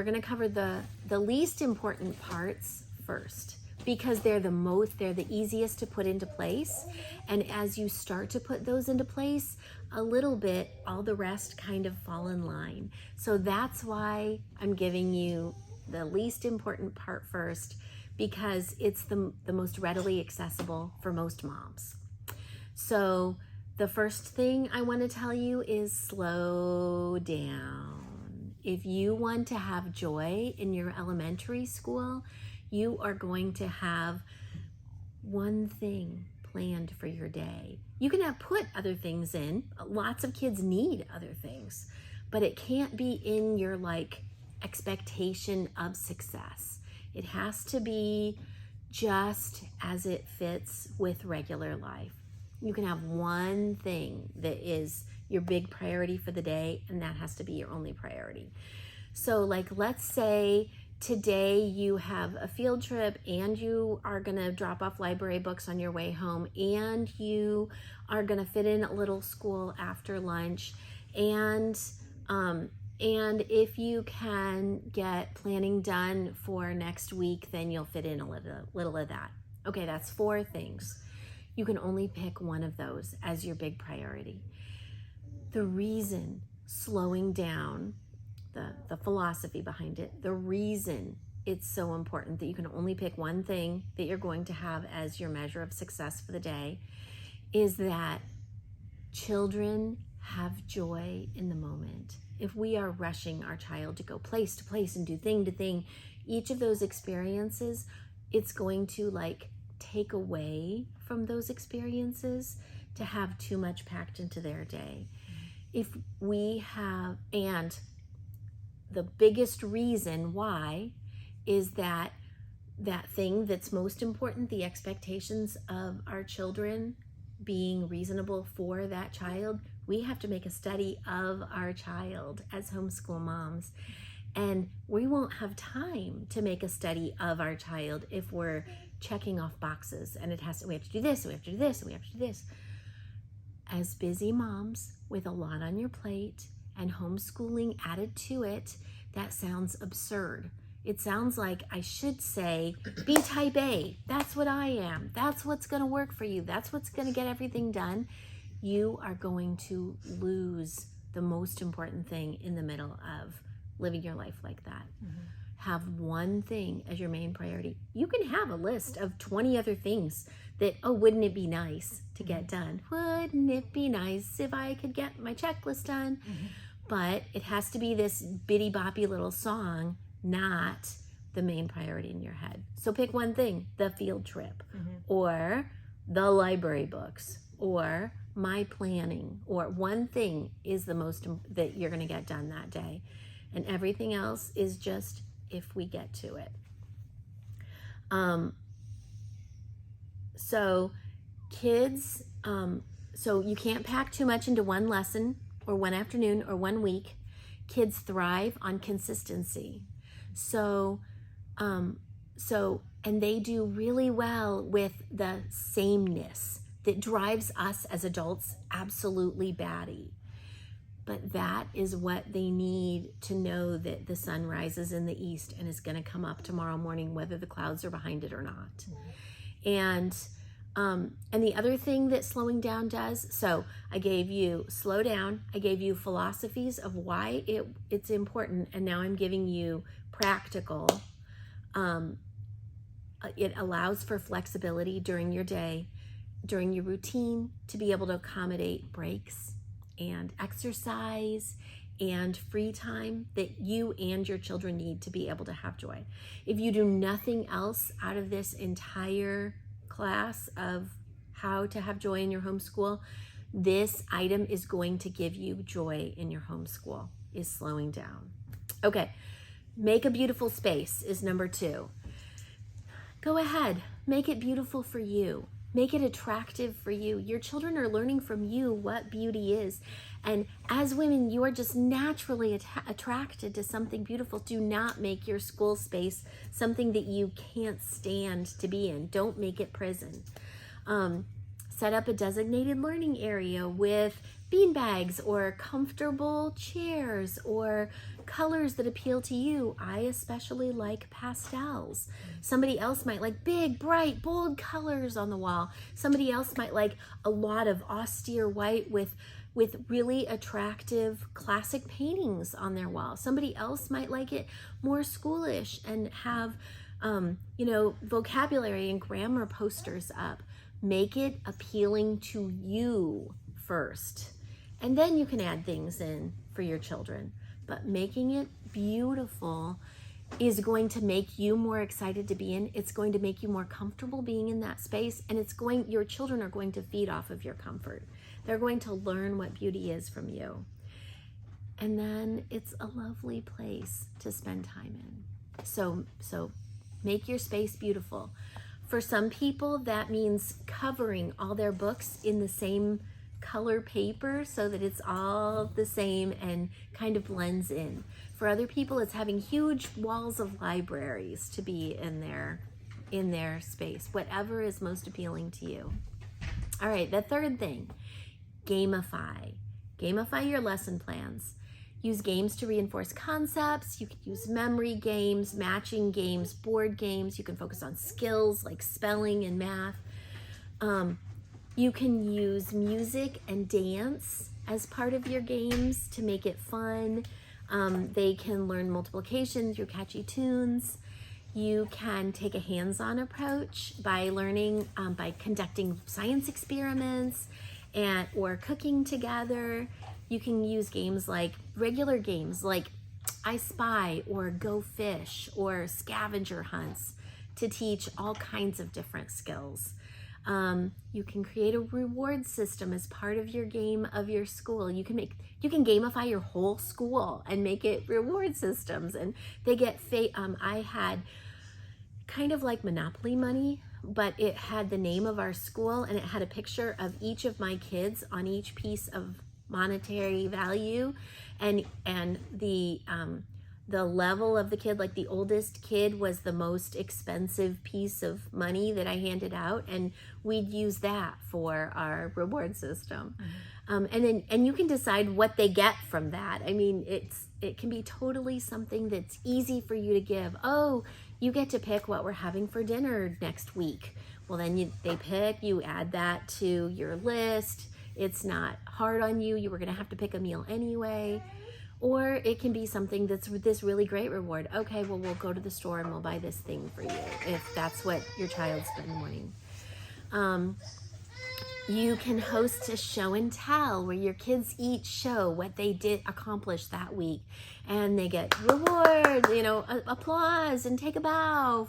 We're going to cover the least important parts first, because they're the easiest to put into place. And as you start to put those into place a little bit, all the rest kind of fall in line. So that's why I'm giving you the least important part first, because it's the most readily accessible for most moms. So the first thing I want to tell you is slow down. If you want to have joy in your elementary school, you are going to have one thing planned for your day. You can put other things in. Lots of kids need other things, but it can't be in your expectation of success. It has to be just as it fits with regular life. You can have one thing that is your big priority for the day, and that has to be your only priority. So let's say today you have a field trip and you are gonna drop off library books on your way home, and you are gonna fit in a little school after lunch, and if you can get planning done for next week, then you'll fit in a little of that. Okay, that's 4 things. You can only pick one of those as your big priority. The reason slowing down, the philosophy behind it, the reason it's so important that you can only pick one thing that you're going to have as your measure of success for the day, is that children have joy in the moment. If we are rushing our child to go place to place and do thing to thing, each of those experiences, it's going to take away from those experiences to have too much packed into their day. If we have, and the biggest reason why is that thing that's most important, the expectations of our children being reasonable for that child, we have to make a study of our child as homeschool moms. And we won't have time to make a study of our child if we're checking off boxes and we have to do this, and we have to do this, and we have to do this. As busy moms with a lot on your plate and homeschooling added to it, that sounds absurd. It sounds like I should say, be type A. That's what I am. That's what's going to work for you. That's what's going to get everything done. You are going to lose the most important thing in the middle of living your life like that. Mm-hmm. Have one thing as your main priority. You can have a list of 20 other things that, wouldn't it be nice to get done? Wouldn't it be nice if I could get my checklist done? Mm-hmm. But it has to be this bitty boppy little song, not the main priority in your head. So pick one thing, the field trip, or the library books, or my planning, or one thing is the most that you're going to get done that day. And everything else is just if we get to it. So kids, so you can't pack too much into one lesson or one afternoon or 1 week. Kids thrive on consistency. So, and they do really well with the sameness that drives us as adults absolutely batty. But that is what they need to know that the sun rises in the east and is going to come up tomorrow morning, whether the clouds are behind it or not. Mm-hmm. And the other thing that slowing down does, so I gave you slow down, I gave you philosophies of why it's important, and now I'm giving you practical. It allows for flexibility during your day, during your routine, to be able to accommodate breaks and exercise and free time that you and your children need to be able to have joy. If you do nothing else out of this entire class of how to have joy in your homeschool, this item is going to give you joy in your homeschool, is slowing down. Okay, make a beautiful space is number 2. Go ahead, make it beautiful for you. Make it attractive for you. Your children are learning from you what beauty is. And as women, you are just naturally attracted to something beautiful. Do not make your school space something that you can't stand to be in. Don't make it prison. Set up a designated learning area with bean bags or comfortable chairs or colors that appeal to you. I especially like pastels. Somebody else might like big, bright, bold colors on the wall. Somebody else might like a lot of austere white with really attractive classic paintings on their wall. Somebody else might like it more schoolish and have vocabulary and grammar posters up. Make it appealing to you first. And then you can add things in for your children. But making it beautiful is going to make you more excited to be in. It's going to make you more comfortable being in that space. And your children are going to feed off of your comfort. They're going to learn what beauty is from you. And then it's a lovely place to spend time in. So make your space beautiful. For some people, that means covering all their books in the same color paper so that it's all the same and kind of blends in. For other people, it's having huge walls of libraries to be in their space, whatever is most appealing to you. All right, the third thing, gamify. Gamify your lesson plans. Use games to reinforce concepts. You can use memory games, matching games, board games. You can focus on skills like spelling and math. You can use music and dance as part of your games to make it fun. They can learn multiplication through catchy tunes. You can take a hands-on approach by learning, by conducting science experiments or cooking together. You can use games like regular games like I Spy or Go Fish or scavenger hunts to teach all kinds of different skills. You can create a reward system as part of your game of your school. You can gamify your whole school and make it reward systems, and they get I had kind of like Monopoly money, but it had the name of our school and it had a picture of each of my kids on each piece of monetary value, and the level of the kid, like the oldest kid was the most expensive piece of money that I handed out, and we'd use that for our reward system. And you can decide what they get from that. I mean, it can be totally something that's easy for you to give. Oh, you get to pick what we're having for dinner next week. Well, then they pick, you add that to your list. It's not hard on you. You were going to have to pick a meal anyway. Or it can be something that's this really great reward. Okay, well, we'll go to the store and we'll buy this thing for you if that's what your child's been wanting. You can host a show and tell where your kids each show what they did accomplish that week, and they get rewards, applause, and take a bow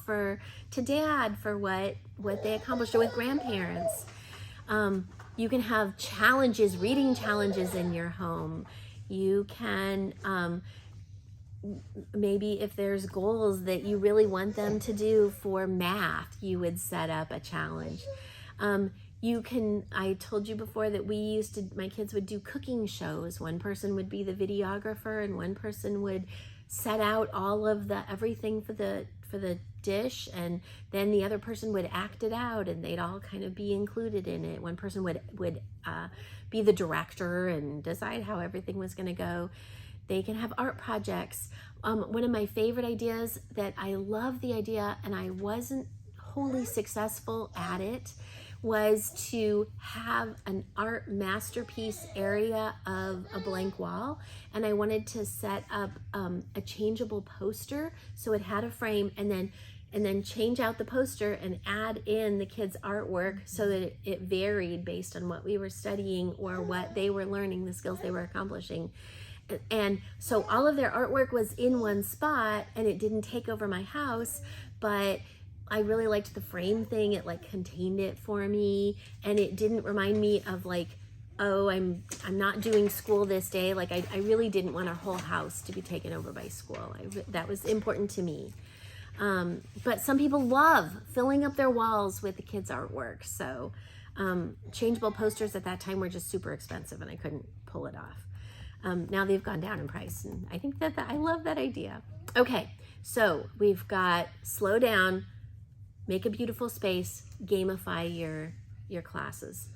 to dad for what they accomplished, or with grandparents. You can have challenges, reading challenges in your home. You can, maybe if there's goals that you really want them to do for math, you would set up a challenge. I told you before that my kids would do cooking shows. One person would be the videographer and one person would set out all of everything for the dish, and then the other person would act it out and they'd all kind of be included in it. One person would be the director and decide how everything was going to go. They can have art projects. One of my favorite ideas that I love the idea, and I wasn't wholly successful at it, was to have an art masterpiece area of a blank wall, and I wanted to set up a changeable poster so it had a frame, and then change out the poster and add in the kids' artwork so that it varied based on what we were studying or what they were learning, the skills they were accomplishing. And so all of their artwork was in one spot and it didn't take over my house, but I really liked the frame thing. It contained it for me, and it didn't remind me of oh, I'm not doing school this day. I really didn't want our whole house to be taken over by school. That was important to me. But some people love filling up their walls with the kids' artwork. So changeable posters at that time were just super expensive and I couldn't pull it off. Now they've gone down in price, and I think that I love that idea. Okay, so we've got slow down, make a beautiful space, gamify your classes.